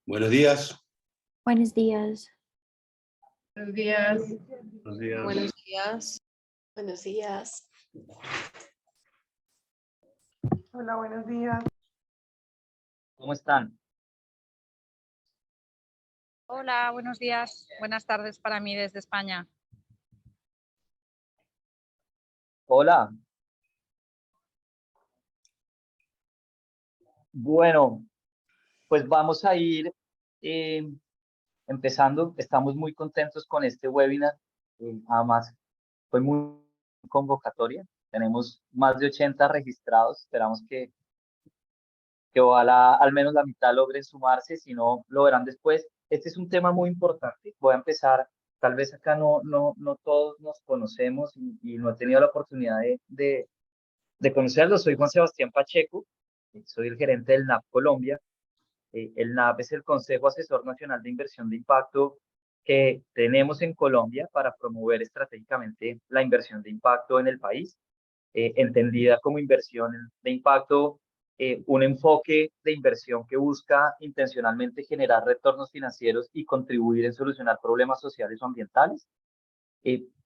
Buenos días. Buenos días. Buenos días. Buenos días. Buenos días. Buenos días. Hola, buenos días. ¿Cómo están? Hola, buenos días. Buenas tardes para mí desde España. Hola. Bueno, pues vamos a ir empezando. Estamos muy contentos con este webinar. Además, fue muy convocatoria. Tenemos más de 80 registrados. Esperamos que ojalá al menos la mitad logren sumarse, si no, lo verán después. Este es un tema muy importante. Voy a empezar, tal vez acá no todos nos conocemos y no he tenido la oportunidad de conocerlo. Soy Juan Sebastián Pacheco, soy el gerente del NAB Colombia. El NAB es el Consejo Asesor Nacional de Inversión de Impacto que tenemos en Colombia para promover estratégicamente la inversión de impacto en el país, entendida como inversión de impacto, un enfoque de inversión que busca intencionalmente generar retornos financieros y contribuir en solucionar problemas sociales o ambientales.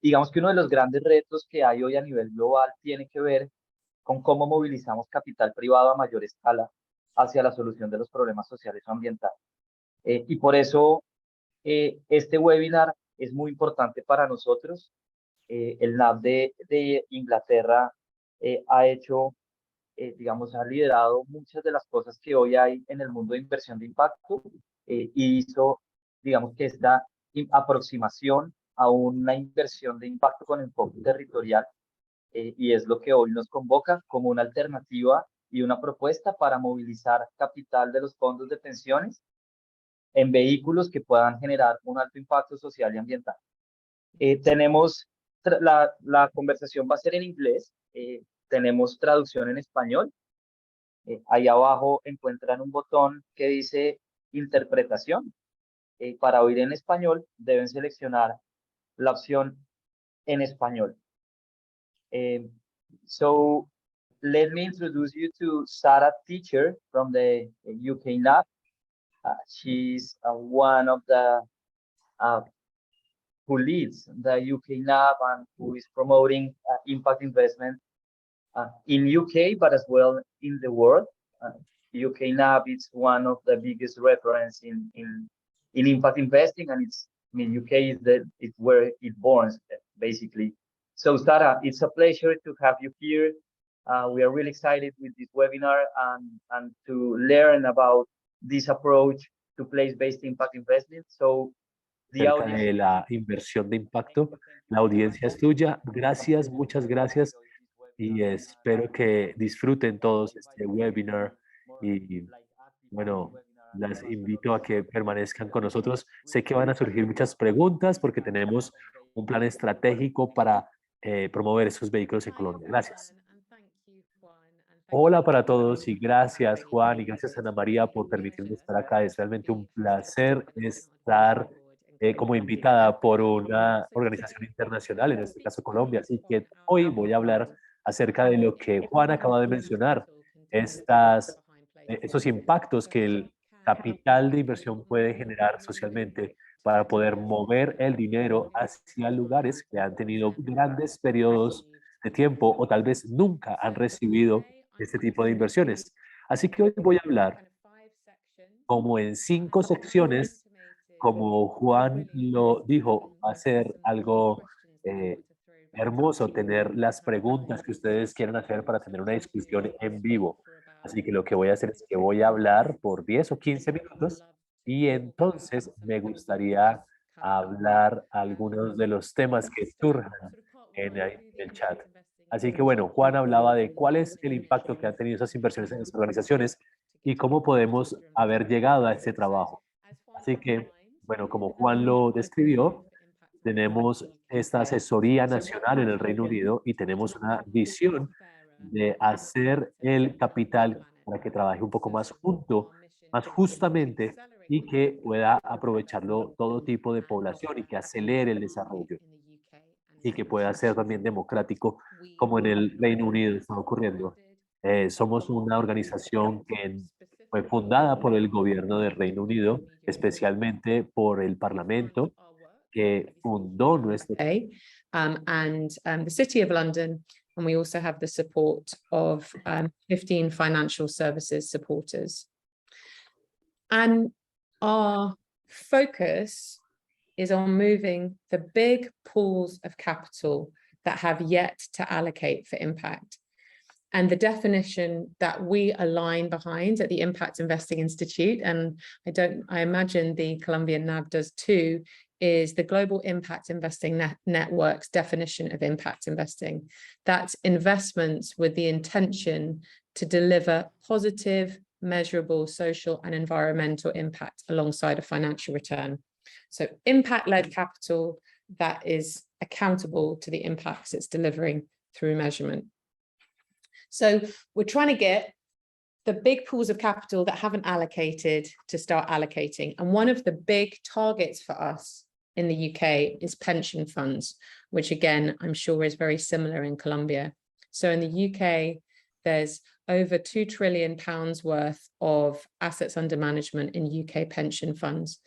Digamos que uno de los grandes retos que hay hoy a nivel global tiene que ver con cómo movilizamos capital privado a mayor escala hacia la solución de los problemas sociales o ambientales. Y por eso este webinar es muy importante para nosotros. El NAB de Inglaterra ha hecho, digamos, ha liderado muchas de las cosas que hoy hay en el mundo de inversión de impacto y hizo, digamos, que esta aproximación a una inversión de impacto con enfoque territorial y es lo que hoy nos convoca como una alternativa y una propuesta para movilizar capital de los fondos de pensiones en vehículos que puedan generar un alto impacto social y ambiental. Tenemos, la conversación va a ser en inglés, tenemos traducción en español. Ahí abajo encuentran un botón que dice interpretación. Para oír en español deben seleccionar la opción en español. So let me introduce you to Sarah Teacher from the UK NAB. She's one of the who leads the UK NAB and who is promoting impact investment in UK, but as well in the world. UK NAB is one of the biggest reference in impact investing, and UK is where it born, basically. So Sarah, it's a pleasure to have you here. We are really excited with this webinar and to learn about this approach to place-based impact investment. So acerca de la inversión de impacto. La audiencia es tuya. Gracias, muchas gracias. Y espero que disfruten todos este webinar. Y bueno, las invito a que permanezcan con nosotros. Sé que van a surgir muchas preguntas porque tenemos un plan estratégico para promover esos vehículos en Colombia. Gracias. Hola para todos y gracias Juan y gracias Ana María por permitirme estar acá. Es realmente un placer estar como invitada por una organización internacional, en este caso Colombia. Así que hoy voy a hablar acerca de lo que Juan acaba de mencionar, esos impactos que el capital de inversión puede generar socialmente para poder mover el dinero hacia lugares que han tenido grandes periodos de tiempo o tal vez nunca han recibido este tipo de inversiones. Así que hoy voy a hablar como en 5 secciones, como Juan lo dijo, va a ser algo hermoso tener las preguntas que ustedes quieran hacer para tener una discusión en vivo. Así que lo que voy a hacer es que voy a hablar por 10 o 15 minutos y entonces me gustaría hablar algunos de los temas que surjan en el chat. Así que bueno, Juan hablaba de cuál es el impacto que han tenido esas inversiones en las organizaciones y cómo podemos haber llegado a este trabajo. Así que, bueno, como Juan lo describió, tenemos esta asesoría nacional en el Reino Unido y tenemos una visión de hacer el capital para que trabaje un poco más junto, más justamente y que pueda aprovecharlo todo tipo de población y que acelere el desarrollo y que pueda ser también democrático como en el Reino Unido está ocurriendo. Somos una organización que Fue fundada por el gobierno del Reino Unido, especialmente por el Parlamento, que fundó nuestro and the City of London, and we also have the support of 15 financial services supporters. And our focus is on moving the big pools of capital that have yet to allocate for impact. And the definition that we align behind at the Impact Investing Institute, and I imagine the Colombian NAB does too, is the Global Impact Investing Network's definition of impact investing. That's investments with the intention to deliver positive, measurable social and environmental impact alongside a financial return. So impact-led capital that is accountable to the impacts it's delivering through measurement. So we're trying to get the big pools of capital that haven't allocated to start allocating. And one of the big targets for us in the UK is pension funds, which again, I'm sure is very similar in Colombia. So in the UK, there's over £2 trillion worth of assets under management in UK pension funds.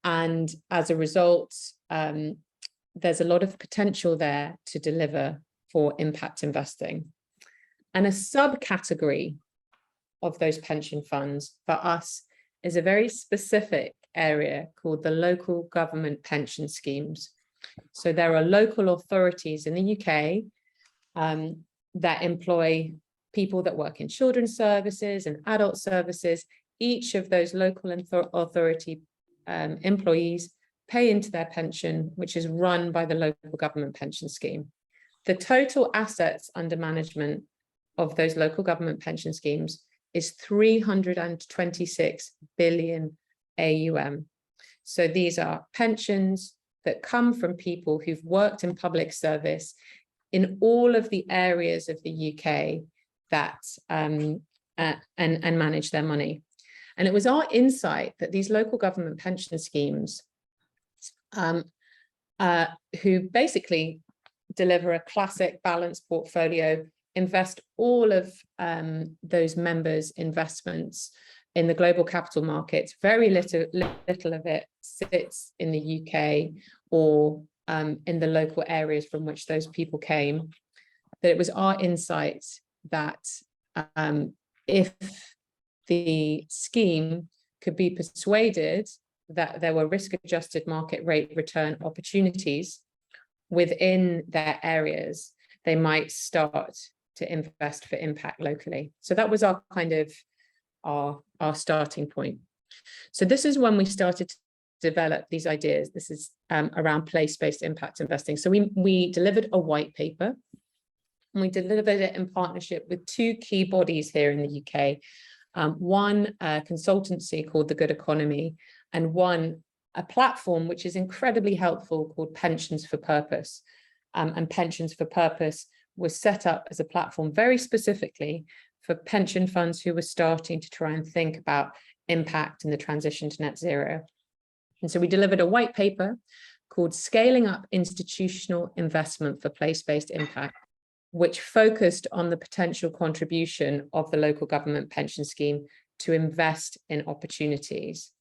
And as a result, there's a lot of potential there to deliver for impact investing. And a subcategory of those pension funds for us is a very specific area called the local government pension schemes. So there are local authorities in the UK that employ people that work in children's services and adult services. Each of those local authority employees pay into their pension, which is run by the local government pension scheme. The total assets under management of those local government pension schemes is 326 billion AUM. So these are pensions that come from people who've worked in public service in all of the areas of the UK that and manage their money. And it was our insight that these local government pension schemes who basically deliver a classic balanced portfolio, invest all of those members' investments in the global capital markets. Very little of it sits in the UK or in the local areas from which those people came. That it was our insight that if the scheme could be persuaded that there were risk-adjusted market rate return opportunities within their areas, they might start to invest for impact locally. So that was our kind of our starting point. So this is when we started to develop these ideas. This is around place-based impact investing. So we delivered a white paper, and we delivered it in partnership with two key bodies here in the UK. One consultancy called The Good Economy, and one a platform which is incredibly helpful called Pensions for Purpose. And Pensions for Purpose was set up as a platform very specifically for pension funds who were starting to try and think about impact and the transition to net zero. And so we delivered a white paper called Scaling Up Institutional Investment for Place-Based Impact, which focused on the potential contribution of the local government pension scheme to invest in opportunities.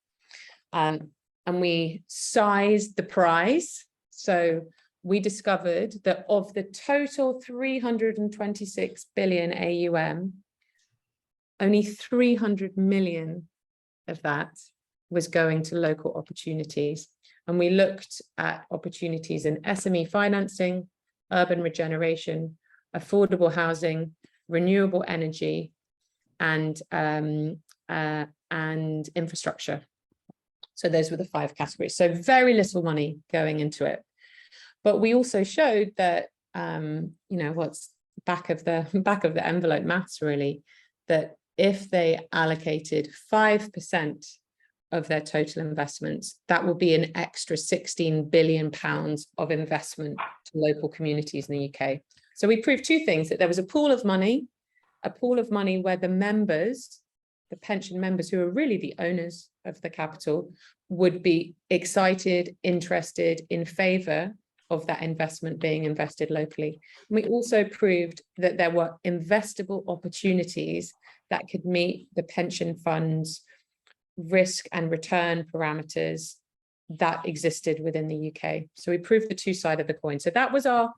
And we sized the prize. So we discovered that of the total 326 billion AUM, only 300 million of that was going to local opportunities. And we looked at opportunities in SME financing, urban regeneration, affordable housing, renewable energy, and infrastructure. So those were the 5 categories. So very little money going into it. But we also showed that, what's back of the envelope maths really, that if they allocated 5% of their total investments, that will be an extra £16 billion of investment to local communities in the UK. So we proved 2 things: that there was a pool of money where the members, the pension members who are really the owners of the capital, would be excited, interested, in favour of that investment being invested locally. And we also proved that there were investable opportunities that could meet the pension fund's risk and return parameters that existed within the UK. So we proved the two sides of the coin. So that was our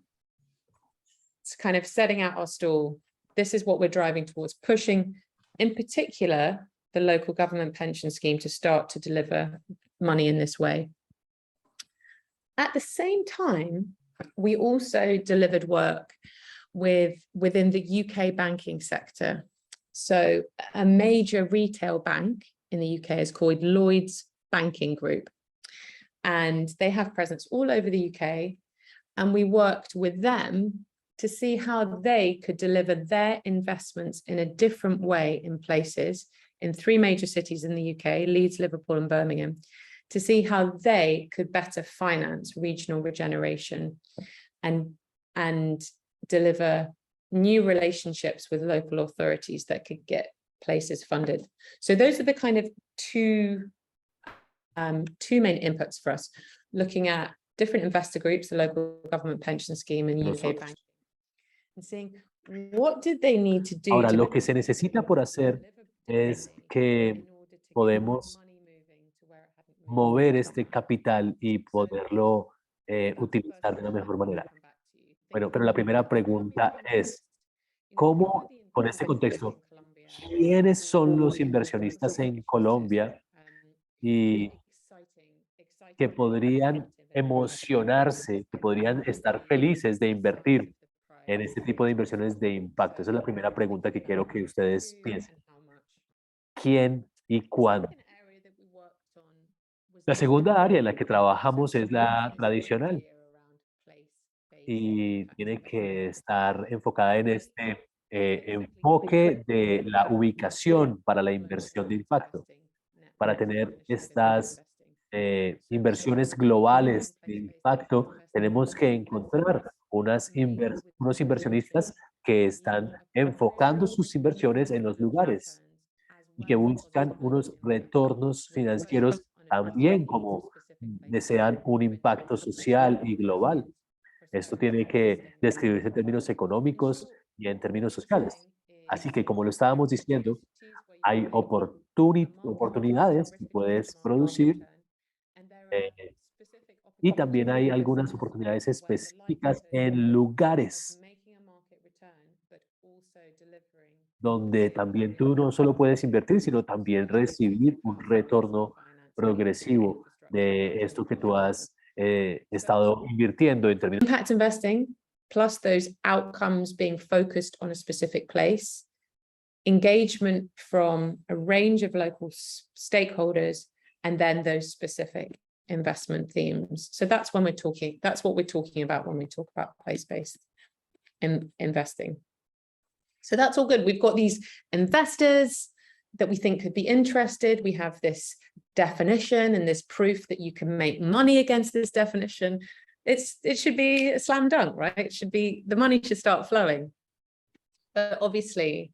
kind of setting out our stall. This is what we're driving towards, pushing in particular the local government pension scheme to start to deliver money in this way. At the same time, we also delivered work within the UK banking sector. So a major retail bank in the UK is called Lloyds Banking Group, and they have presence all over the UK. And we worked with them to see how they could deliver their investments in a different way in places in 3 major cities in the UK, Leeds, Liverpool, and Birmingham, to see how they could better finance regional regeneration and deliver new relationships with local authorities that could get places funded. So those are the kind of two main inputs for us, looking at different investor groups, the local government pension scheme and UK banking, and seeing what did they need to do. Ahora, lo que se necesita por hacer es que podemos mover este capital y poderlo utilizar de la mejor manera. Bueno, pero la primera pregunta es, ¿cómo, con este contexto, quiénes son los inversionistas en Colombia y que podrían emocionarse, que podrían estar felices de invertir en este tipo de inversiones de impacto? Esa es la primera pregunta que quiero que ustedes piensen. ¿Quién y cuándo? La segunda área en la que trabajamos es la tradicional y tiene que estar enfocada en este enfoque de la ubicación para la inversión de impacto. Para tener estas inversiones globales de impacto, tenemos que encontrar unos inversionistas que están enfocando sus inversiones en los lugares y que buscan unos retornos financieros también como desean un impacto social y global. Esto tiene que describirse en términos económicos y en términos sociales. Así que, como lo estábamos diciendo, hay oportunidades que puedes producir y también hay algunas oportunidades específicas en lugares donde también tú no solo puedes invertir, sino también recibir un retorno progresivo de esto que tú has estado invirtiendo en términos. Impact investing, plus those outcomes being focused on a specific place, engagement from a range of local stakeholders, and then those specific investment themes. So that's what we're talking about when we talk about place-based investing. So that's all good. We've got these investors that we think could be interested. We have this definition and this proof that you can make money against this definition. It should be a slam dunk, right? It should be, the money should start flowing. But obviously,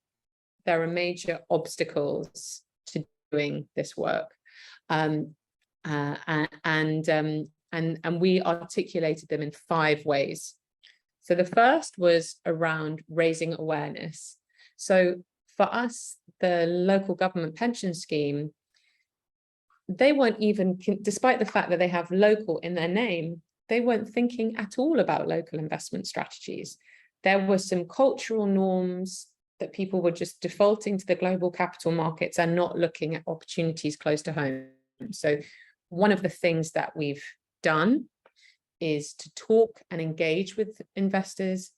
there are major obstacles to doing this work. And we articulated them in 5 ways. So the first was around raising awareness. So for us, the local government pension scheme, they weren't even, despite the fact that they have local in their name, they weren't thinking at all about local investment strategies. There were some cultural norms that people were just defaulting to the global capital markets and not looking at opportunities close to home. So one of the things that we've done is to talk and engage with investors,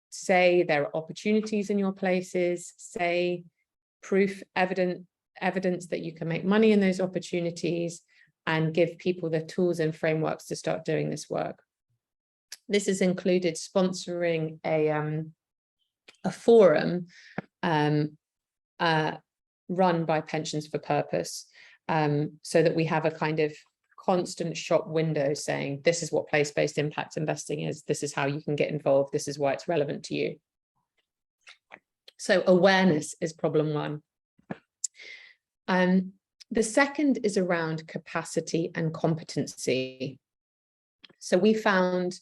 say there are opportunities in your places, say evidence that you can make money in those opportunities, and give people the tools and frameworks to start doing this work. This has included sponsoring a forum run by Pensions for Purpose, so that we have a kind of constant shop window saying, this is what place-based impact investing is, this is how you can get involved, this is why it's relevant to you. So awareness is problem 1. The second is around capacity and competency. So we found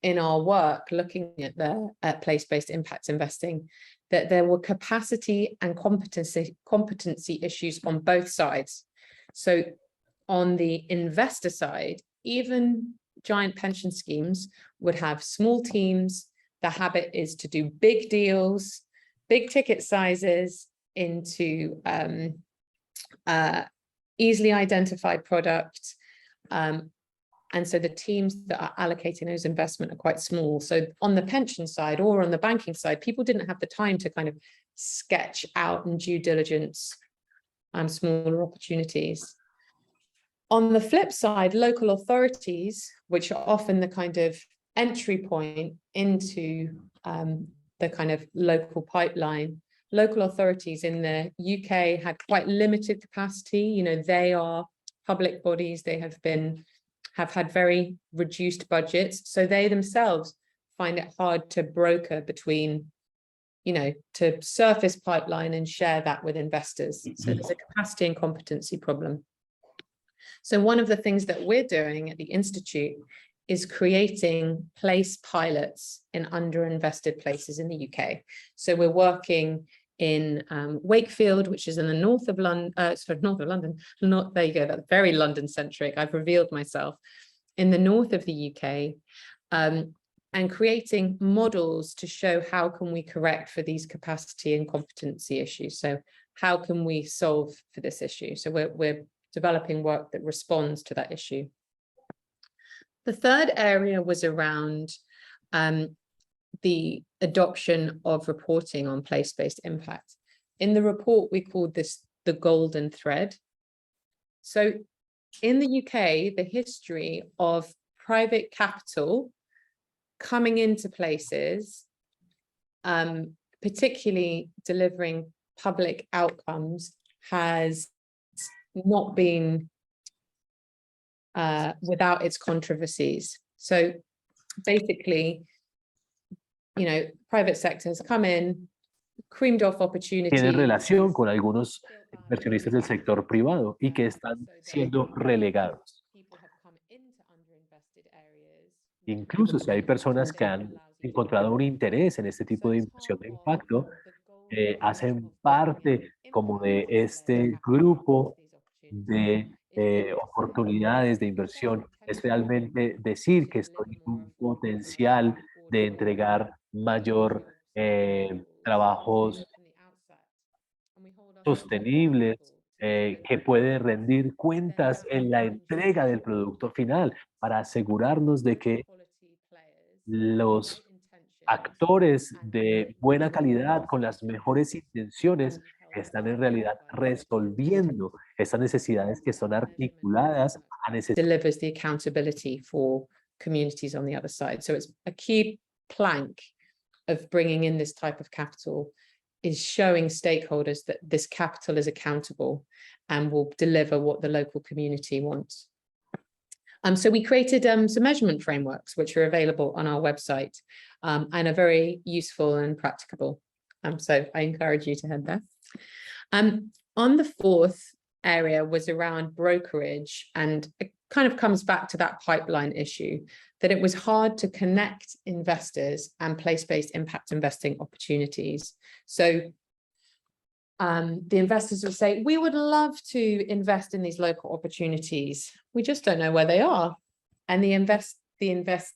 in our work looking at place-based impact investing that there were capacity and competency issues on both sides. So on the investor side, even giant pension schemes would have small teams. The habit is to do big deals, big ticket sizes into easily identified product. And so the teams that are allocating those investment are quite small. So on the pension side or on the banking side, people didn't have the time to kind of sketch out and due diligence smaller opportunities. On the flip side, local authorities, which are often the kind of entry point into the kind of local pipeline, local authorities in the UK had quite limited capacity. You know, they are public bodies. They have had very reduced budgets. So they themselves find it hard to broker between, you know, to surface pipeline and share that with investors. So there's a capacity and competency problem. So one of the things that we're doing at the Institute is creating place pilots in underinvested places in the UK. So we're working in Wakefield, which is in the north of London, there you go, that's very London centric. I've revealed myself. In the north of the UK, and creating models to show how can we correct for these capacity and competency issues. So how can we solve for this issue? So we're developing work that responds to that issue. The third area was around the adoption of reporting on place-based impact. In the report, we called this the golden thread. So in the UK, the history of private capital coming into places, particularly delivering public outcomes, has not been without its controversies. So basically, you know, private sectors come in, creamed off opportunities. Tienen relación con algunos inversionistas del sector privado y que están siendo relegados. Incluso si hay personas que han encontrado un interés en este tipo de inversión de impacto, hacen parte como de este grupo de oportunidades de inversión. Es realmente decir que estoy en un potencial de entregar mayor trabajos sostenibles, que puede rendir cuentas en la entrega del producto final para asegurarnos de que los actores de buena calidad con las mejores intenciones están en realidad resolviendo estas necesidades que son articuladas a necesidades. Delivers the accountability for communities on the other side. So it's a key plank of bringing in this type of capital is showing stakeholders that this capital is accountable and will deliver what the local community wants. So we created some measurement frameworks, which are available on our website and are very useful and practicable. So I encourage you to head there. On the fourth area was around brokerage, and it kind of comes back to that pipeline issue, that it was hard to connect investors and place-based impact investing opportunities. So the investors would say, we would love to invest in these local opportunities. We just don't know where they are. And the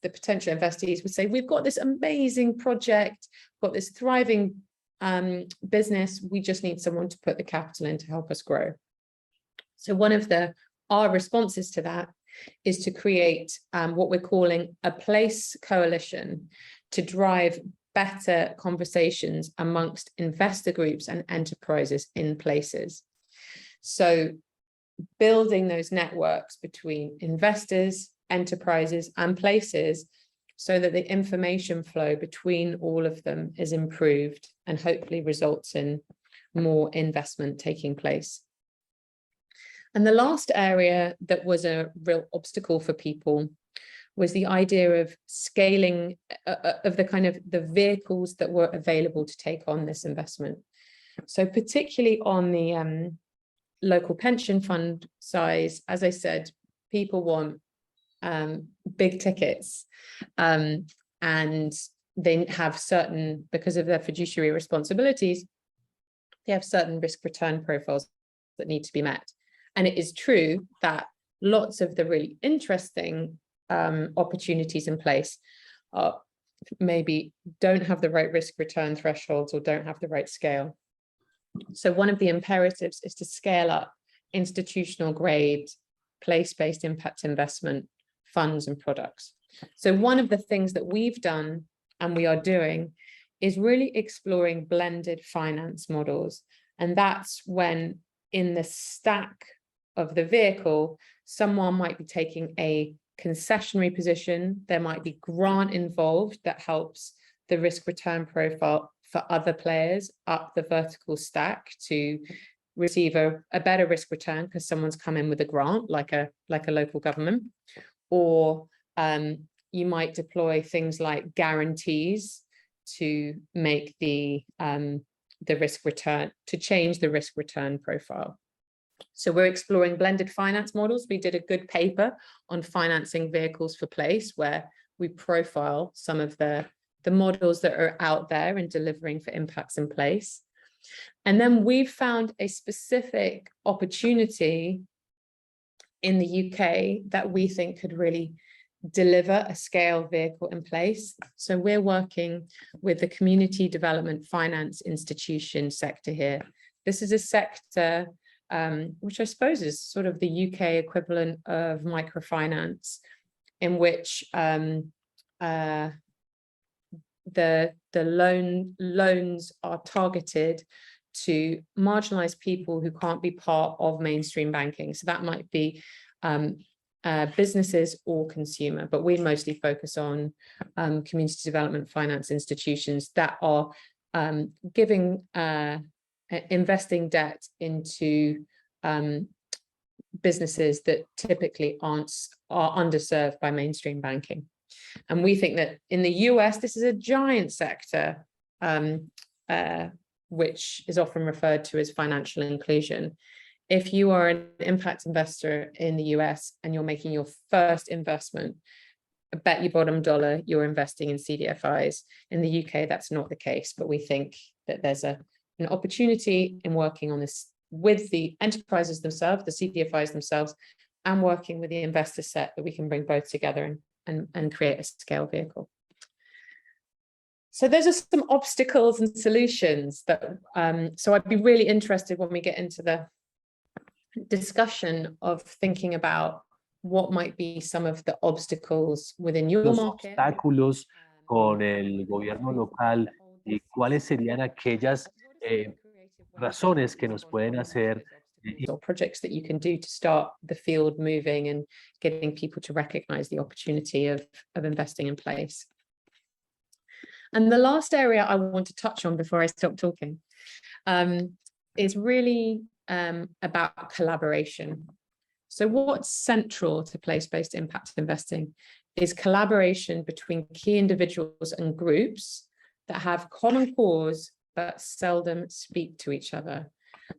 potential investees would say, we've got this amazing project, got this thriving business. We just need someone to put the capital in to help us grow. So one of our responses to that is to create what we're calling a place coalition to drive better conversations amongst investor groups and enterprises in places. So building those networks between investors, enterprises, and places so that the information flow between all of them is improved and hopefully results in more investment taking place. And the last area that was a real obstacle for people was the idea of scaling of the kind of the vehicles that were available to take on this investment. So particularly on the local pension fund size, as I said, people want big tickets and they have certain, because of their fiduciary responsibilities, they have certain risk return profiles that need to be met. And it is true that lots of the really interesting opportunities in place maybe don't have the right risk return thresholds or don't have the right scale. So one of the imperatives is to scale up institutional grade, place-based impact investment funds and products. So one of the things that we've done and we are doing is really exploring blended finance models. And that's when in the stack of the vehicle, someone might be taking a concessionary position. There might be grant involved that helps the risk return profile for other players up the vertical stack to receive a better risk return because someone's come in with a grant, like a local government. Or you might deploy things like guarantees to make the risk return, to change the risk return profile. So we're exploring blended finance models. We did a good paper on financing vehicles for place where we profile some of the models that are out there and delivering for impacts in place. And then we've found a specific opportunity in the UK that we think could really deliver a scale vehicle in place. So we're working with the community development finance institution sector here. This is a sector which I suppose is sort of the UK equivalent of microfinance, in which the loans are targeted to marginalized people who can't be part of mainstream banking. So that might be businesses or consumer, but we mostly focus on community development finance institutions that are giving investing debt into businesses that typically are underserved by mainstream banking. And we think that in the US, this is a giant sector, which is often referred to as financial inclusion. If you are an impact investor in the US and you're making your first investment, bet your bottom dollar you're investing in CDFIs. In the UK, that's not the case, but we think that there's an opportunity in working on this with the enterprises themselves, the CDFIs themselves, and working with the investor set that we can bring both together and create a scale vehicle. So those are some obstacles and solutions that, so I'd be really interested when we get into the discussion of thinking about what might be some of the obstacles within your market. Obstáculos con el gobierno local y cuáles serían aquellas razones que nos pueden hacer or projects that you can do to start the field moving and getting people to recognize the opportunity of investing in place. And the last area I want to touch on before I stop talking is really about collaboration. So what's central to place-based impact investing is collaboration between key individuals and groups that have common cause but seldom speak to each other.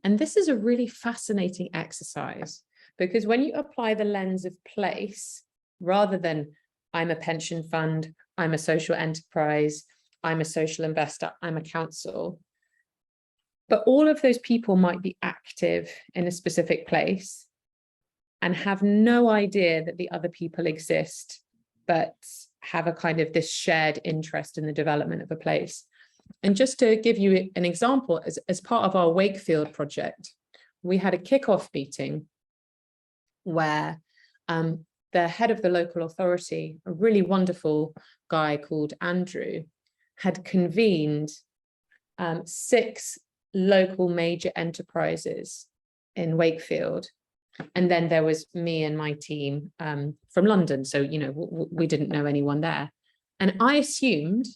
And this is a really fascinating exercise because when you apply the lens of place, rather than I'm a pension fund, I'm a social enterprise, I'm a social investor, I'm a council, but all of those people might be active in a specific place and have no idea that the other people exist, but have a kind of this shared interest in the development of a place. And just to give you an example, as part of our Wakefield project, we had a kickoff meeting where the head of the local authority, a really wonderful guy called Andrew, had convened 6 local major enterprises in Wakefield. And then there was me and my team from London. So, you know, we didn't know anyone there. And I assumed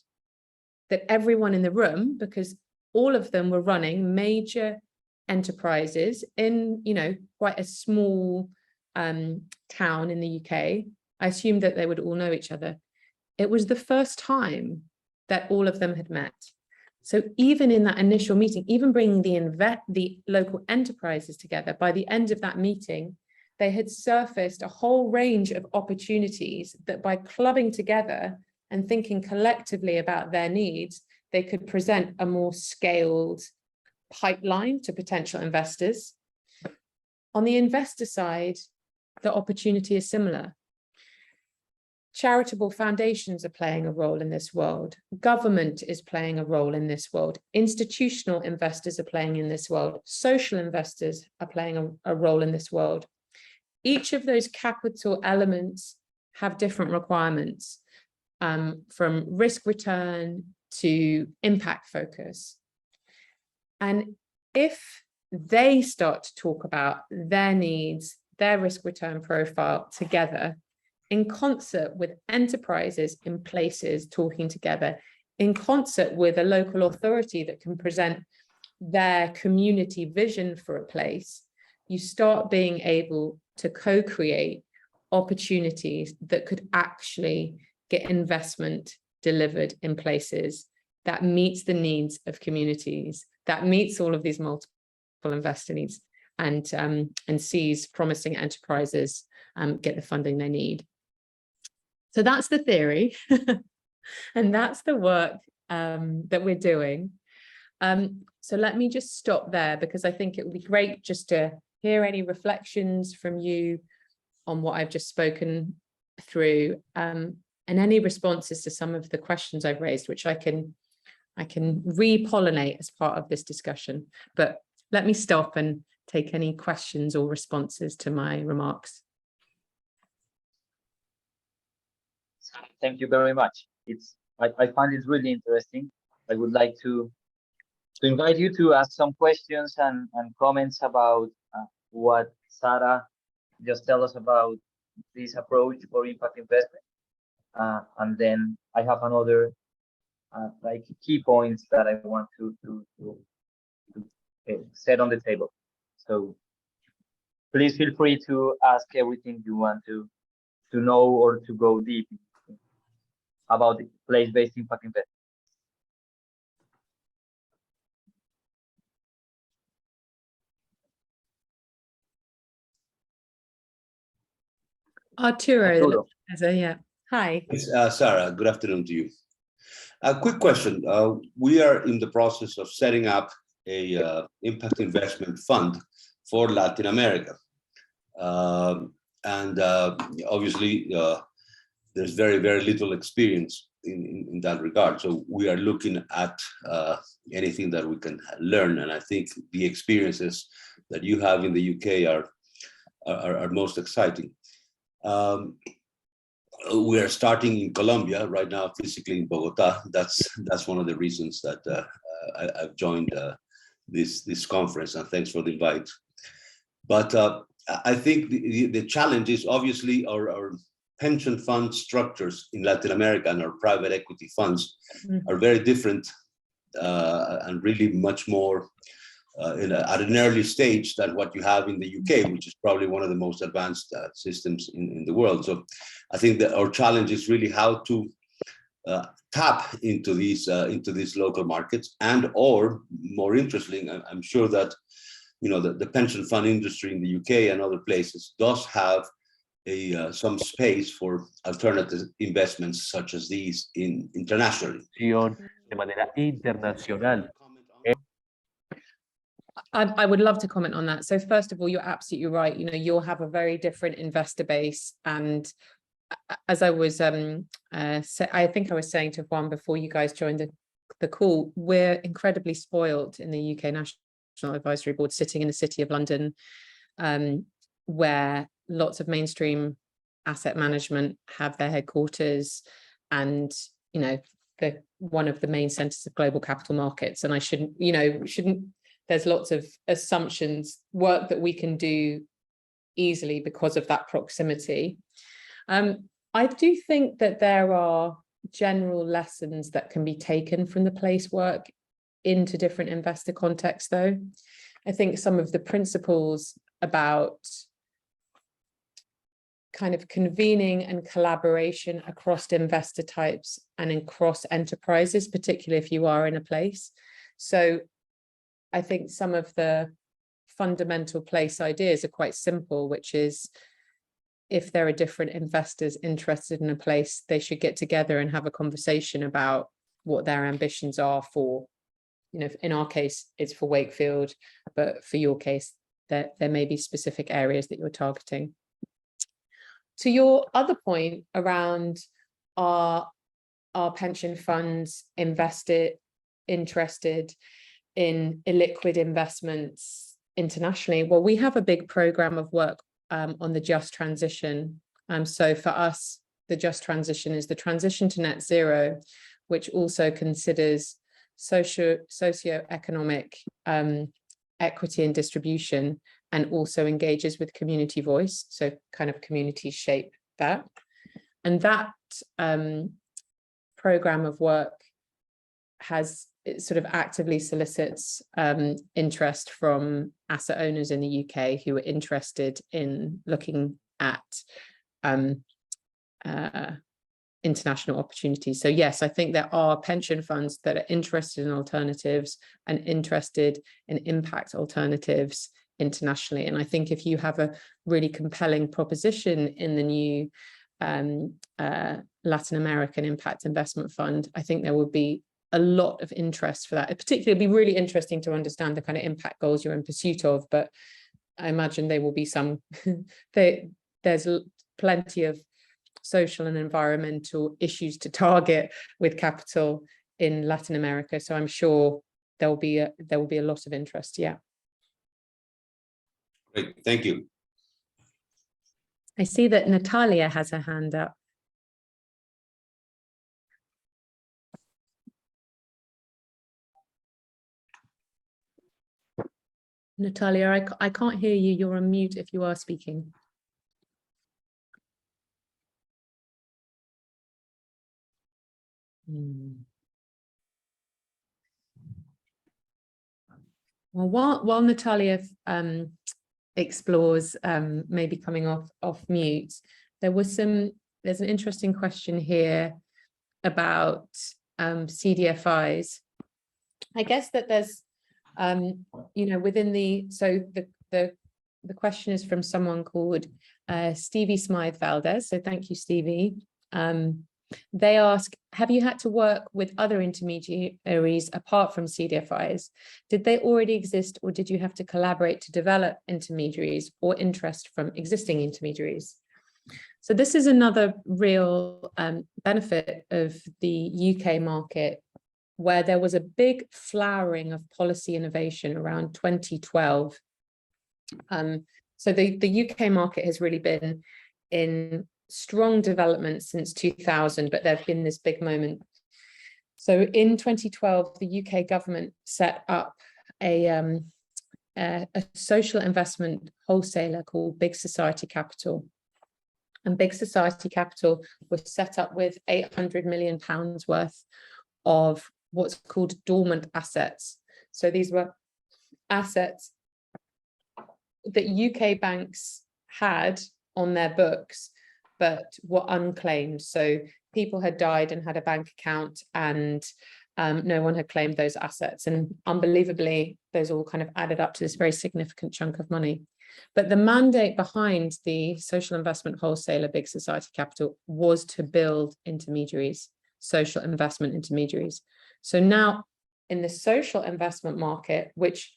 that everyone in the room, because all of them were running major enterprises in, you know, quite a small town in the UK, I assumed that they would all know each other. It was the first time that all of them had met. So even in that initial meeting, even bringing the local enterprises together, by the end of that meeting, they had surfaced a whole range of opportunities that by clubbing together and thinking collectively about their needs, they could present a more scaled pipeline to potential investors. On the investor side, the opportunity is similar. Charitable foundations are playing a role in this world. Government is playing a role in this world. Institutional investors are playing in this world. Social investors are playing a role in this world. Each of those capital elements have different requirements, from risk return to impact focus. And if they start to talk about their needs, their risk return profile together, in concert with enterprises in places talking together, in concert with a local authority that can present their community vision for a place, you start being able to co-create opportunities that could actually get investment delivered in places that meets the needs of communities, that meets all of these multiple investor needs, and sees promising enterprises get the funding they need. So that's the theory, and that's the work that we're doing. So let me just stop there, because I think it would be great just to hear any reflections from you on what I've just spoken through, and any responses to some of the questions I've raised, which I can re-pollinate as part of this discussion. But let me stop and take any questions or responses to my remarks. Thank you very much. I find it really interesting. I would like to invite you to ask some questions and comments about what Sarah just tell us about this approach for impact investment. And then I have another like key points that I want to set on the table. So please feel free to ask everything you want to know or to go deep about the place-based impact investment. Arturo, yeah. Hi. Sarah, good afternoon to you. A quick question. We are in the process of setting up a impact investment fund for Latin America. And obviously, there's very, very little experience in that regard. So we are looking at anything that we can learn. And I think the experiences that you have in the UK are most exciting. We are starting in Colombia right now, physically in Bogota. That's one of the reasons that I've joined this conference, and thanks for the invite. But I think the challenge is obviously our pension fund structures in Latin America and our private equity funds are very different and really much more at an early stage than what you have in the UK, which is probably one of the most advanced systems in the world. So I think that our challenge is really how to tap into these local markets, and or more interesting, I'm sure that the pension fund industry in the UK and other places does have some space for alternative investments such as these internationally. De manera internacional. I would love to comment on that. So first of all, you're absolutely right. You'll have a very different investor base. And as I was, I think I was saying to Juan before you guys joined the call, we're incredibly spoiled in the UK National Advisory Board, sitting in the City of London, where lots of mainstream asset management have their headquarters, and they're one of the main centers of global capital markets. And I shouldn't there's lots of assumptions, work that we can do easily because of that proximity. I do think that there are general lessons that can be taken from the place work into different investor contexts, though. I think some of the principles about kind of convening and collaboration across investor types and across enterprises, particularly if you are in a place. So I think some of the fundamental place ideas are quite simple, which is if there are different investors interested in a place, they should get together and have a conversation about what their ambitions are for, you know, in our case, it's for Wakefield, but for your case, there may be specific areas that you're targeting. To your other point around our pension funds interested in illiquid investments internationally, well, we have a big program of work on the just transition. So for us, the just transition is the transition to net zero, which also considers socio-economic equity and distribution, and also engages with community voice. So kind of communities shape that. And that program of work it sort of actively solicits interest from asset owners in the UK who are interested in looking at international opportunities. So yes, I think there are pension funds that are interested in alternatives and interested in impact alternatives internationally. And I think if you have a really compelling proposition in the new Latin American Impact Investment Fund, I think there would be a lot of interest for that. It particularly be really interesting to understand the kind of impact goals you're in pursuit of, but I imagine there will be some, there's plenty of social and environmental issues to target with capital in Latin America. So I'm sure there will be a lot of interest. Yeah. Great, thank you. I see that Natalia has her hand up. Natalia, I can't hear you. You're on mute if you are speaking. Well, while Natalia explores maybe coming off mute, there's an interesting question here about CDFIs. I guess that there's you know, within the question is from someone called Stevie Smythe Valdez. So thank you, Stevie. They ask, have you had to work with other intermediaries apart from CDFIs? Did they already exist, or did you have to collaborate to develop intermediaries or interest from existing intermediaries? So this is another real benefit of the UK market, where there was a big flowering of policy innovation around 2012. So the UK market has really been in strong development since 2000, but there's been this big moment. So in 2012, the UK government set up a social investment wholesaler called Big Society Capital. And Big Society Capital was set up with £800 million worth of what's called dormant assets. So these were assets that UK banks had on their books, but were unclaimed. So people had died and had a bank account, and no one had claimed those assets. And unbelievably, those all kind of added up to this very significant chunk of money. But the mandate behind the social investment wholesaler Big Society Capital was to build intermediaries, social investment intermediaries. So now in the social investment market, which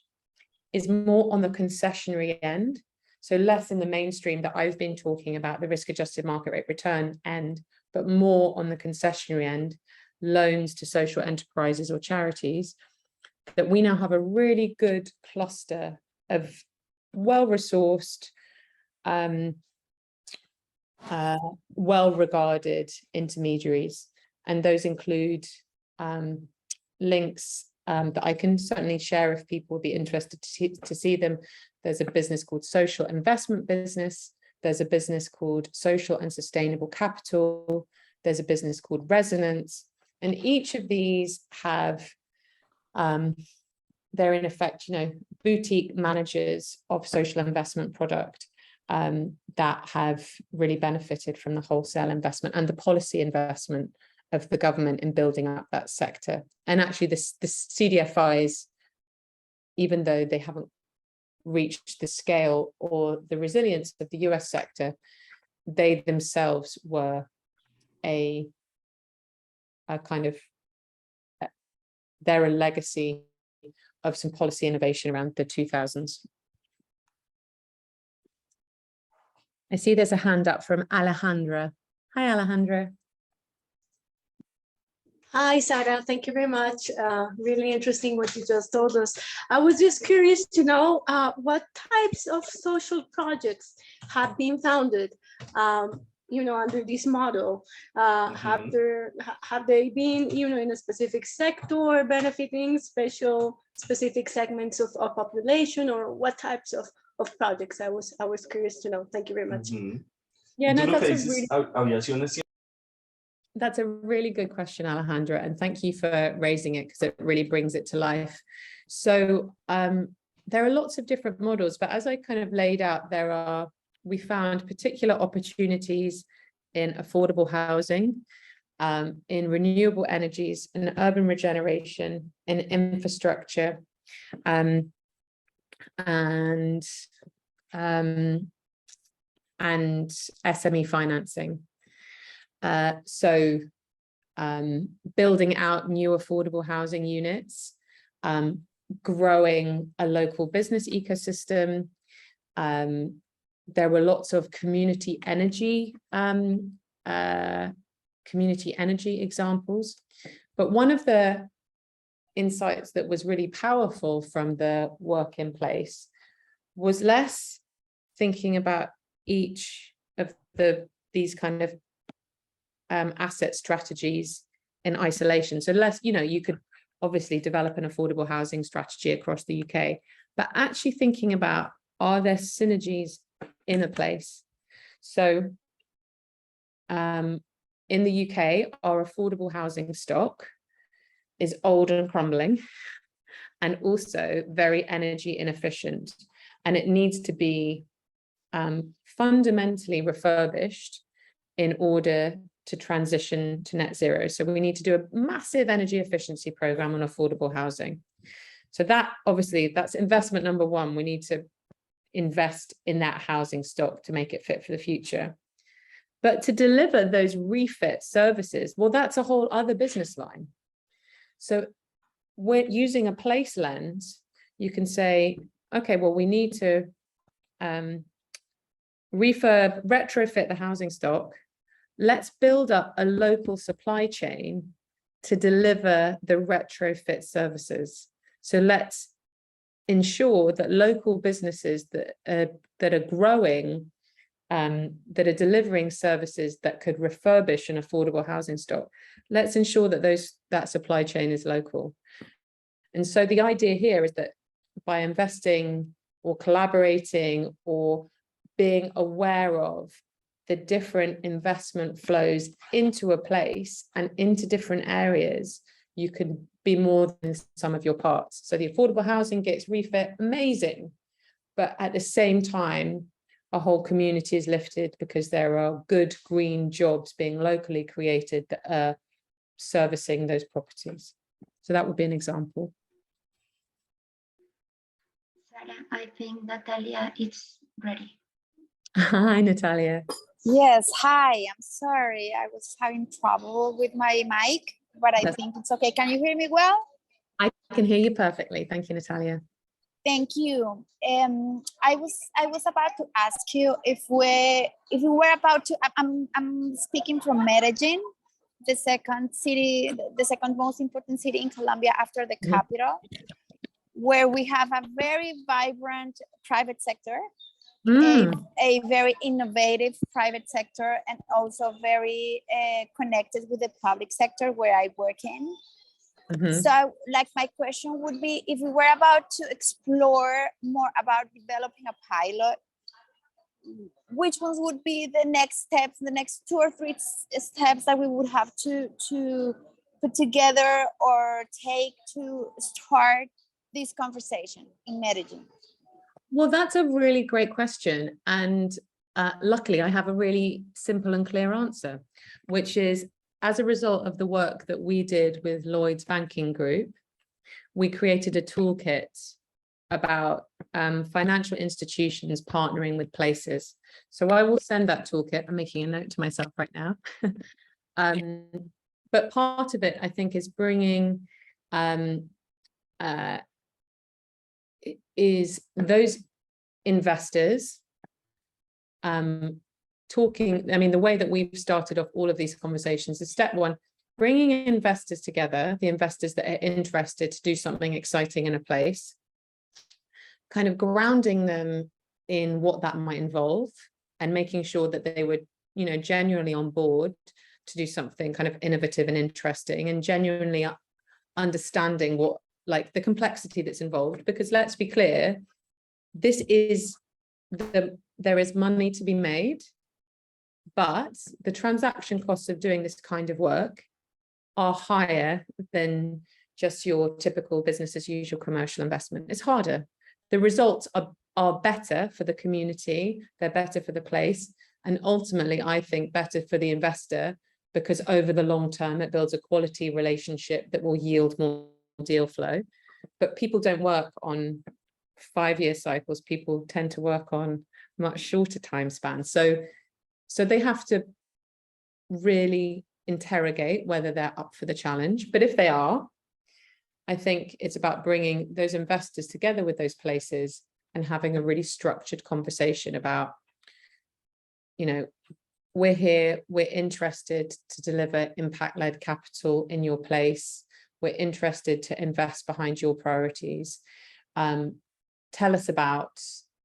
is more on the concessionary end, so less in the mainstream that I've been talking about, the risk-adjusted market rate return end, but more on the concessionary end, loans to social enterprises or charities, that we now have a really good cluster of well-resourced, well-regarded intermediaries. And those include links that I can certainly share if people would be interested to see them. There's a business called Social Investment Business. There's a business called Social and Sustainable Capital. There's a business called Resonance. And each of these have, they're in effect, you know, boutique managers of social investment product that have really benefited from the wholesale investment and the policy investment of the government in building up that sector. And actually the CDFIs, even though they haven't reached the scale or the resilience of the US sector, they themselves were a kind of, they're a legacy of some policy innovation around the 2000s. I see there's a hand up from Alejandra. Hi, Alejandra. Hi, Sarah. Thank you very much. Really interesting what you just told us. I was just curious to know what types of social projects have been founded, under this model. Have they been, in a specific sector benefiting specific segments of population, or what types of projects? I was curious to know. Thank you very much. Yeah, no, that's a really good question, Alejandra, and thank you for raising it because it really brings it to life. So there are lots of different models, but as I kind of laid out, we found particular opportunities in affordable housing, in renewable energies, in urban regeneration, in infrastructure, and SME financing. So building out new affordable housing units, growing a local business ecosystem. There were lots of community energy examples. But one of the insights that was really powerful from the work in place was less thinking about each of these kind of asset strategies in isolation. So less, you could obviously develop an affordable housing strategy across the UK, but actually thinking about, are there synergies in a place? So in the UK, our affordable housing stock is old and crumbling, and also very energy inefficient, and it needs to be fundamentally refurbished in order to transition to net zero. So we need to do a massive energy efficiency program on affordable housing. So that, obviously, that's investment number one. We need to invest in that housing stock to make it fit for the future. But to deliver those refit services, well, that's a whole other business line. So we're using a place lens. You can say, okay, well, we need to retrofit the housing stock. Let's build up a local supply chain to deliver the retrofit services. So let's ensure that local businesses that are growing, that are delivering services that could refurbish an affordable housing stock, let's ensure that that supply chain is local. And so the idea here is that by investing or collaborating or being aware of the different investment flows into a place and into different areas, you can be more than some of your parts. So the affordable housing gets refit, amazing. But at the same time, a whole community is lifted because there are good green jobs being locally created that are servicing those properties. So that would be an example. Sarah, I think Natalia is ready. Hi, Natalia. Yes, hi, I'm sorry. I was having trouble with my mic, but I think it's okay. Can you hear me well? I can hear you perfectly. Thank you, Natalia. Thank you. I was about to ask you if we were about to, I'm speaking from Medellin, the second most important city in Colombia after the capital, where we have a very vibrant private sector. A very innovative private sector, and also very connected with the public sector where I work in. So like my question would be, if we were about to explore more about developing a pilot, which ones would be the next steps, the next 2 or 3 steps that we would have to put together or take to start this conversation in Medellin? Well, that's a really great question. And luckily, I have a really simple and clear answer, which is, as a result of the work that we did with Lloyds Banking Group, we created a toolkit about financial institutions partnering with places. So I will send that toolkit. I'm making a note to myself right now. But part of it, I think, is bringing is those investors talking. I mean, the way that we've started off all of these conversations is step one, bringing investors together, the investors that are interested to do something exciting in a place, kind of grounding them in what that might involve and making sure that they would, you know, genuinely on board to do something kind of innovative and interesting, and genuinely understanding what, like, the complexity that's involved. Because let's be clear, this is there is money to be made, but the transaction costs of doing this kind of work are higher than just your typical business as usual commercial investment. It's harder. The results are better for the community, they're better for the place, and ultimately, I think, better for the investor, because over the long term, it builds a quality relationship that will yield more deal flow. But people don't work on 5-year cycles. People tend to work on much shorter time spans. So they have to really interrogate whether they're up for the challenge. But if they are, I think it's about bringing those investors together with those places and having a really structured conversation about, you know, we're here, we're interested to deliver impact-led capital in your place. We're interested to invest behind your priorities. Tell us about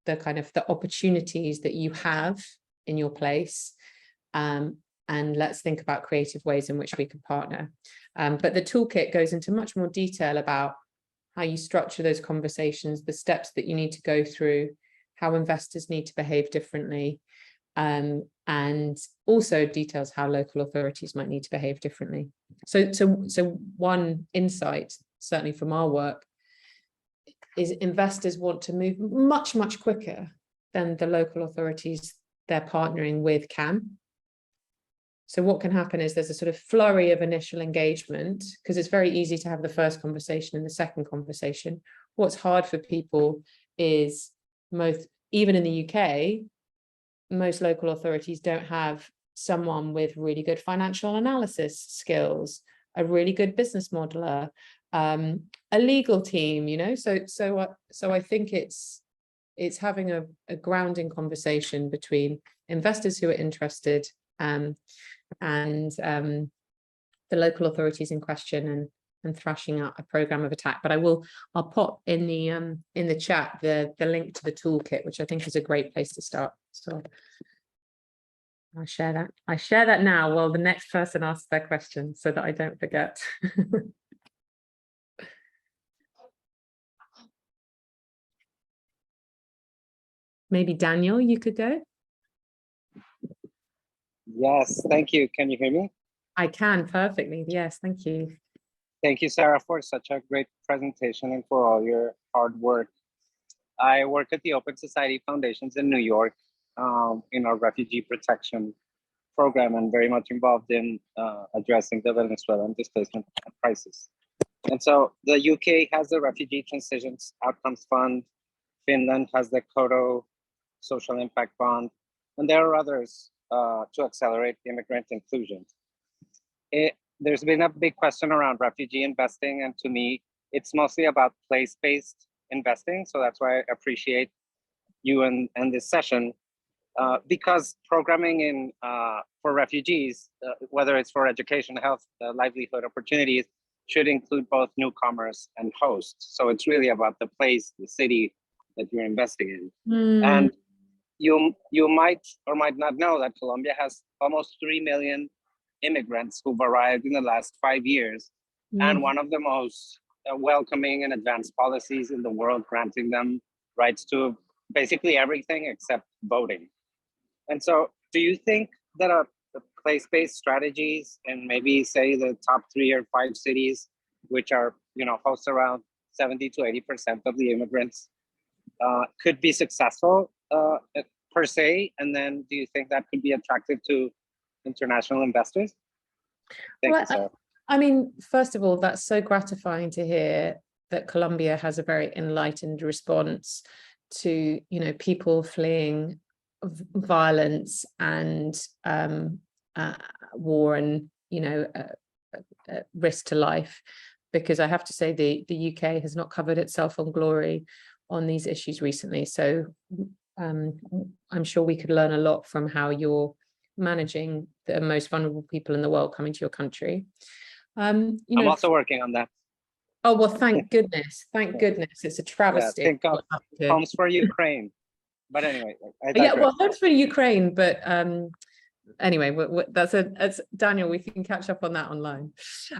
the kind of the opportunities that you have in your place. And let's think about creative ways in which we can partner. But the toolkit goes into much more detail about how you structure those conversations, the steps that you need to go through, how investors need to behave differently, and also details how local authorities might need to behave differently. So one insight, certainly from our work, is investors want to move much, much quicker than the local authorities they're partnering with can. So what can happen is there's a sort of flurry of initial engagement, because it's very easy to have the first conversation and the second conversation. What's hard for people is even in the UK, most local authorities don't have someone with really good financial analysis skills, a really good business modeler, a legal team, you know. So I think it's having a grounding conversation between investors who are interested and the local authorities in question, and thrashing out a program of attack. But I'll pop in the chat the link to the toolkit, which I think is a great place to start. So I'll share that. I share that now while the next person asks their question, so that I don't forget. Maybe Daniel, you could go. Yes, thank you. Can you hear me? I can perfectly. Yes, thank you. Thank you, Sarah, for such a great presentation and for all your hard work. I work at the Open Society Foundations in New York in our refugee protection program, and very much involved in addressing the Venezuelan displacement crisis. And so the UK has the Refugee Transitions Outcomes Fund. Finland has the Koto Social Impact Bond, and there are others to accelerate immigrant inclusion. There's been a big question around refugee investing, and to me, it's mostly about place-based investing. So that's why I appreciate you and this session, because programming for refugees, whether it's for education, health, livelihood opportunities, should include both newcomers and hosts. So it's really about the place, the city that you're investing in. And you might or might not know that Colombia has almost 3 million immigrants who've arrived in the last 5 years, and one of the most welcoming and advanced policies in the world, granting them rights to basically everything except voting. And so do you think that the place-based strategies, and maybe say the top 3 or 5 cities, which are, you know, host around 70 to 80% of the immigrants, could be successful per se? And then do you think that could be attractive to international investors? Thank you, Sarah. I mean, first of all, that's so gratifying to hear that Colombia has a very enlightened response to, people fleeing violence and war and, risk to life. Because I have to say the UK has not covered itself on glory on these issues recently. So I'm sure we could learn a lot from how you're managing the most vulnerable people in the world coming to your country. I'm also working on that. Oh, well, thank goodness. Thank goodness. It's a travesty. Yeah, think of Homes for Ukraine. But anyway, yeah, well, Homes for Ukraine, but anyway, that's Daniel, we can catch up on that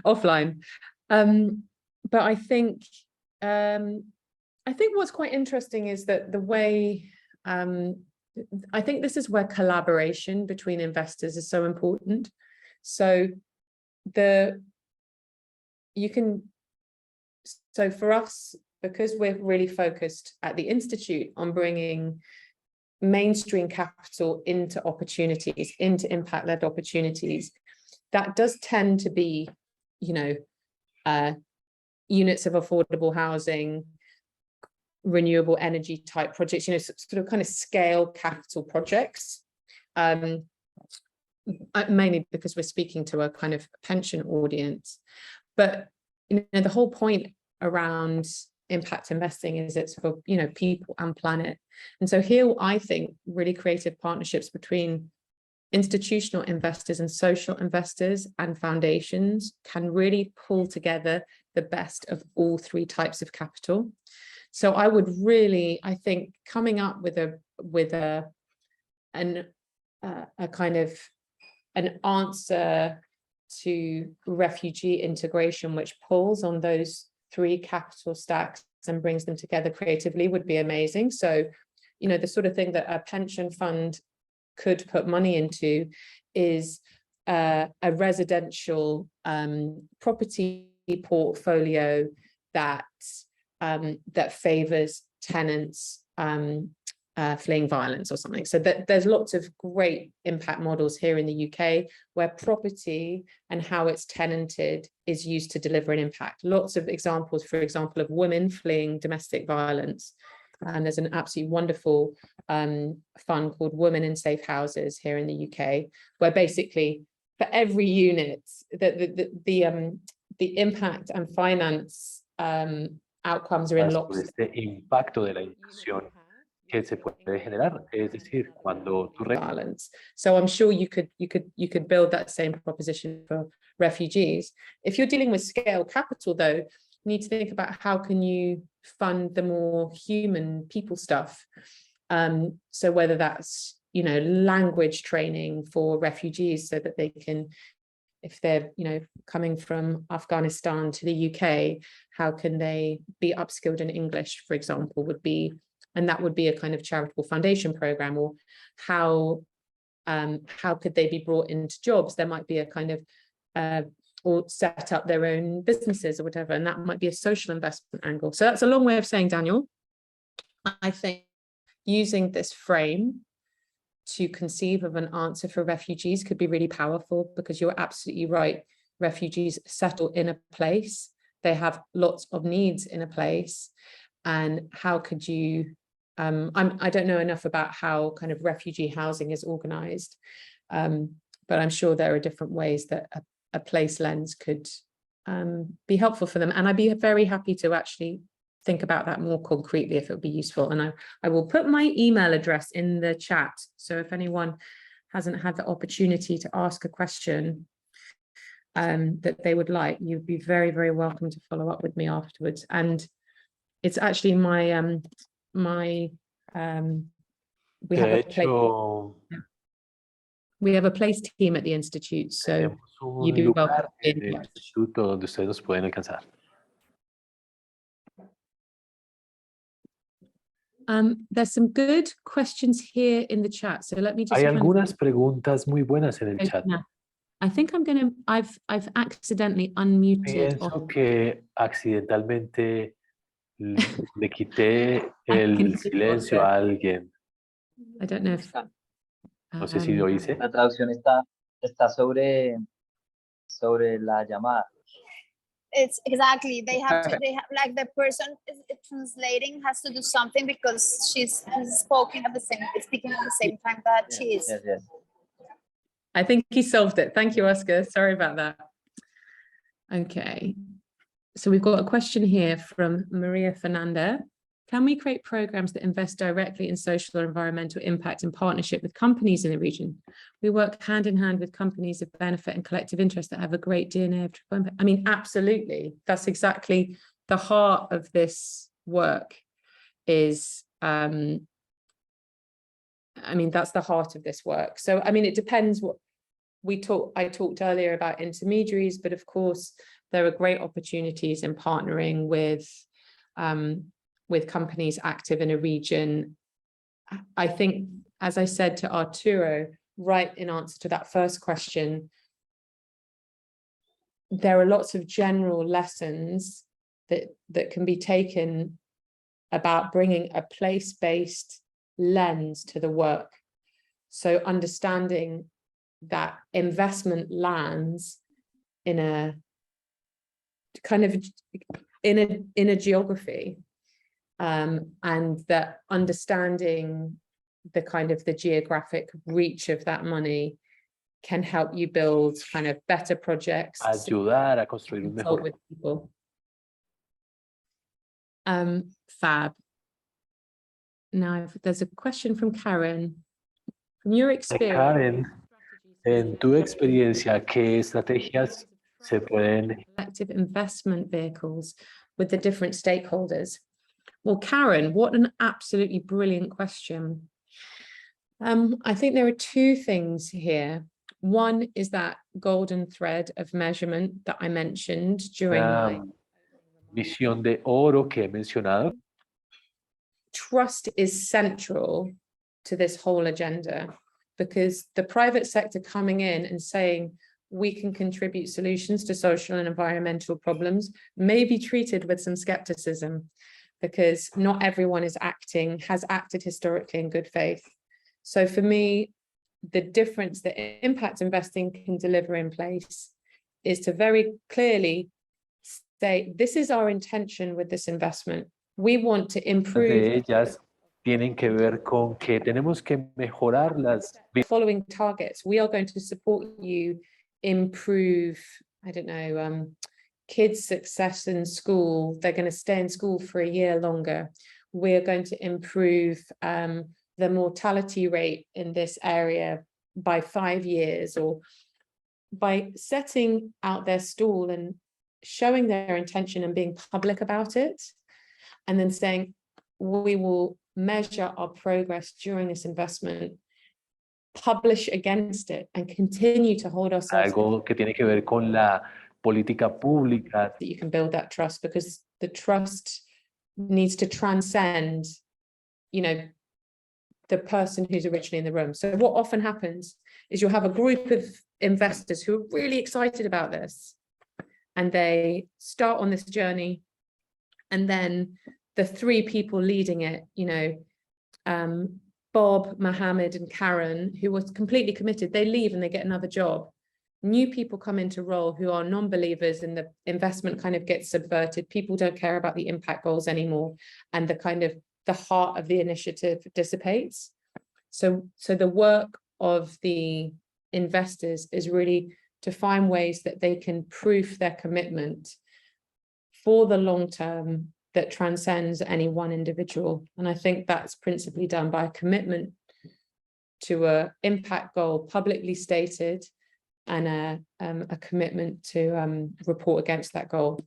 offline. But I think what's quite interesting is that the way, I think this is where collaboration between investors is so important. So so for us, because we're really focused at the Institute on bringing mainstream capital into opportunities, into impact-led opportunities, that does tend to be, units of affordable housing, renewable energy type projects, sort of kind of scale capital projects, mainly because we're speaking to a kind of pension audience. But, the whole point around impact investing is it's for, people and planet. And so here, I think really creative partnerships between institutional investors and social investors and foundations can really pull together the best of all three types of capital. So I would really, I think, coming up with a kind of an answer to refugee integration, which pulls on those three capital stacks and brings them together creatively, would be amazing. So, the sort of thing that a pension fund could put money into is a residential property portfolio that favors tenants fleeing violence or something. So there's lots of great impact models here in the UK where property and how it's tenanted is used to deliver an impact. Lots of examples, for example, of women fleeing domestic violence. And there's an absolutely wonderful fund called Women in Safe Houses here in the UK, where basically for every unit, the impact and finance outcomes are in lockstep. Este impacto de la inclusión que se puede generar, es decir, cuando tú violence. So I'm sure you could build that same proposition for refugees. If you're dealing with scale capital, though, you need to think about how can you fund the more human people stuff. So whether that's, language training for refugees so that they can, if they're, coming from Afghanistan to the UK, how can they be upskilled in English, for example, and that would be a kind of charitable foundation program. Or how could they be brought into jobs? There might be a kind of or set up their own businesses or whatever, and that might be a social investment angle. So that's a long way of saying, Daniel, I think using this frame to conceive of an answer for refugees could be really powerful, because you're absolutely right. Refugees settle in a place, they have lots of needs in a place, and how could you, I don't know enough about how kind of refugee housing is organized, but I'm sure there are different ways that a place lens could be helpful for them. And I'd be very happy to actually think about that more concretely if it would be useful. And I will put my email address in the chat. So if anyone hasn't had the opportunity to ask a question that they would like, you'd be very, very welcome to follow up with me afterwards. And it's actually we have a place team at the Institute, so you'd be welcome. Instituto donde ustedes nos pueden alcanzar. There's some good questions here in the chat, so let me just. Hay algunas preguntas muy buenas en el chat. I think I've accidentally unmuted. Pienso que accidentalmente le quité el silencio a alguien. I don't know if. No sé si lo hice. La traducción está sobre la llamada. It's exactly, they have like the person translating has to do something because he's speaking at the same time that she is. Yes. I think he solved it. Thank you, Oscar. Sorry about that. Okay. So we've got a question here from Maria Fernanda. Can we create programs that invest directly in social or environmental impact in partnership with companies in the region? We work hand in hand with companies of benefit and collective interest that have a great DNA of triple impact. I mean, absolutely. That's exactly the heart of this work is, I mean, that's the heart of this work. So, I mean, it depends what I talked earlier about intermediaries, but of course, there are great opportunities in partnering with companies active in a region. I think, as I said to Arturo, right in answer to that first question, there are lots of general lessons that can be taken about bringing a place-based lens to the work. So understanding that investment lands in a kind of in a geography, and that understanding the kind of the geographic reach of that money can help you build kind of better projects. Ayudar a construir un mejor. With people. Fab. Now there's a question from Karen. From your experience, Karen, en tu experiencia, ¿qué estrategias se pueden collective investment vehicles with the different stakeholders? Well, Karen, what an absolutely brilliant question. I think there are two things here. One is that golden thread of measurement that I mentioned during my visión de oro que he mencionado? Trust is central to this whole agenda, because the private sector coming in and saying we can contribute solutions to social and environmental problems may be treated with some skepticism, because not everyone has acted historically in good faith. So for me, the difference that impact investing can deliver in place is to very clearly say, this is our intention with this investment. We want to improve. De ellas tienen que ver con que tenemos que mejorar las following targets. We are going to support you improve, I don't know, kids' success in school. They're going to stay in school for a year longer. We're going to improve the mortality rate in this area by 5 years, or by setting out their stall and showing their intention and being public about it, and then saying, we will measure our progress during this investment, publish against it, and continue to hold ourselves. Algo que tiene que ver con la política pública. That you can build that trust, because the trust needs to transcend, you know, the person who's originally in the room. So what often happens is you'll have a group of investors who are really excited about this, and they start on this journey, and then the three people leading it, you know, Bob, Mohammed, and Karen, who was completely committed, they leave and they get another job. New people come into role who are non-believers, and the investment kind of gets subverted. People don't care about the impact goals anymore, and the kind of the heart of the initiative dissipates. So the work of the investors is really to find ways that they can proof their commitment for the long term that transcends any one individual. And I think that's principally done by a commitment to an impact goal publicly stated, and a commitment to report against that goal.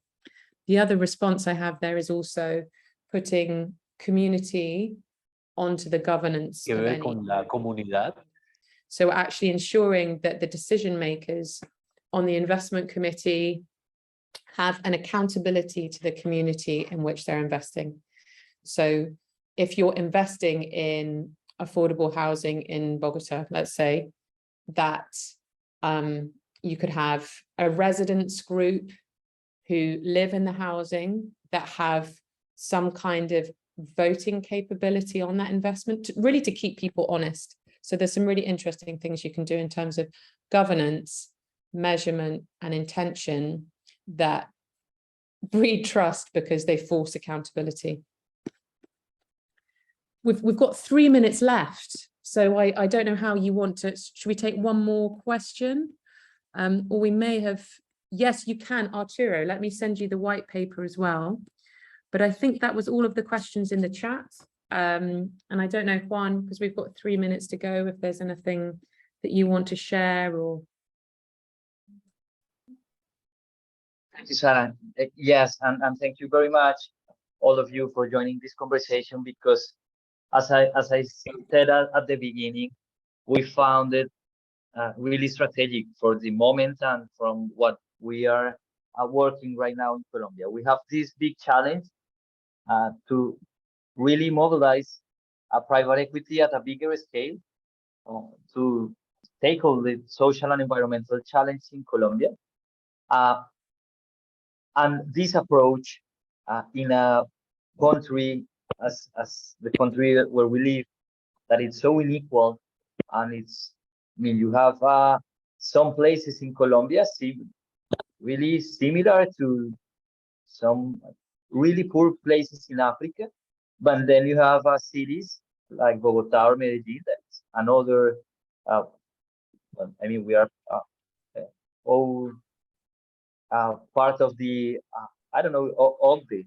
The other response I have there is also putting community onto the governance of any. Con la comunidad. So actually ensuring that the decision makers on the investment committee have an accountability to the community in which they're investing. So if you're investing in affordable housing in Bogota, let's say, that you could have a residents group who live in the housing that have some kind of voting capability on that investment, really to keep people honest. So there's some really interesting things you can do in terms of governance, measurement, and intention that breed trust because they force accountability. We've got 3 minutes left, so I don't know how you want to. Should we take one more question? Or we may have, yes, you can, Arturo, let me send you the white paper as well. But I think that was all of the questions in the chat. And I don't know, Juan, because we've got 3 minutes to go, if there's anything that you want to share or. Thank you, Sarah. Yes, and thank you very much, all of you, for joining this conversation, because as I said at the beginning, we found it really strategic for the moment and from what we are working right now in Colombia. We have this big challenge to really mobilize private equity at a bigger scale to tackle the social and environmental challenge in Colombia. And this approach in a country as the country where we live, that it's so unequal, and it's, I mean, you have some places in Colombia really similar to some really poor places in Africa, but then you have cities like Bogota or Medellin, that's another, I mean, we are all part of the, I don't know, of the,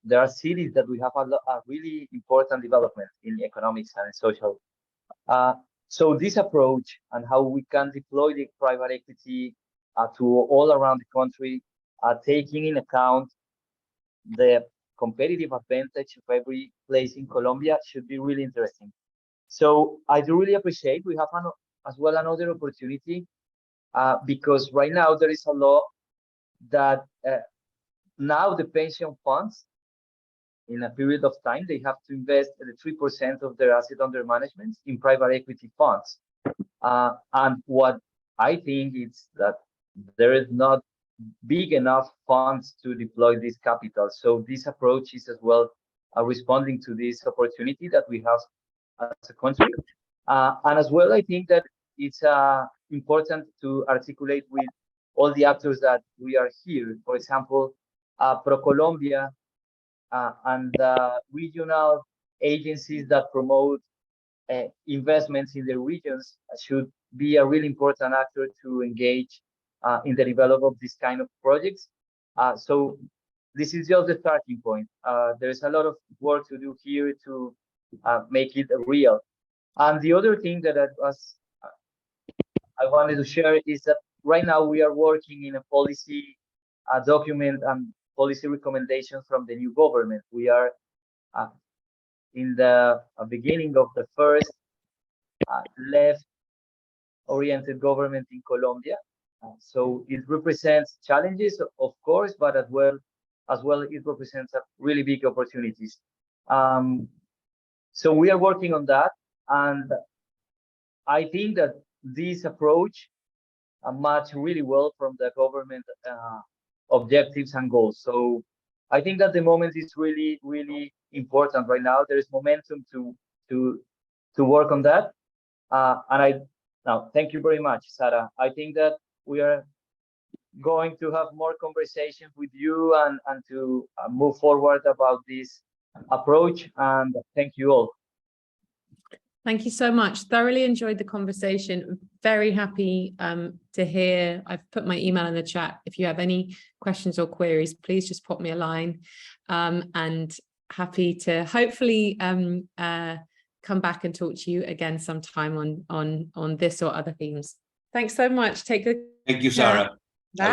there are cities that we have a really important development in economics and social. So this approach and how we can deploy the private equity to all around the country, taking in account the competitive advantage of every place in Colombia, should be really interesting. So I do really appreciate we have as well another opportunity because right now there is a law that now the pension funds, in a period of time, they have to invest 3% of their asset under management in private equity funds. And what I think is that there is not big enough funds to deploy this capital. So this approach is as well responding to this opportunity that we have as a country. And as well, I think that it's important to articulate with all the actors that we are here. For example, ProColombia, and regional agencies that promote investments in the regions should be a really important actor to engage in the development of this kind of projects. So this is just the starting point. There's a lot of work to do here to make it real. And the other thing that I wanted to share is that right now we are working in a policy document and policy recommendations from the new government. We are in the beginning of the first left-oriented government in Colombia. So it represents challenges, of course, but as well it represents really big opportunities. So we are working on that, and I think that this approach match really well from the government objectives and goals. So I think that the moment is really, really important right now. There is momentum to work on that. And thank you very much, Sarah. I think that we are going to have more conversations with you and to move forward about this approach. And thank you all. Thank you so much. Thoroughly enjoyed the conversation. Very happy to hear. I've put my email in the chat. If you have any questions or queries, please just pop me a line. And happy to hopefully come back and talk to you again sometime on this or other themes. Thanks so much. Take good care. Thank you, Sarah. Bye.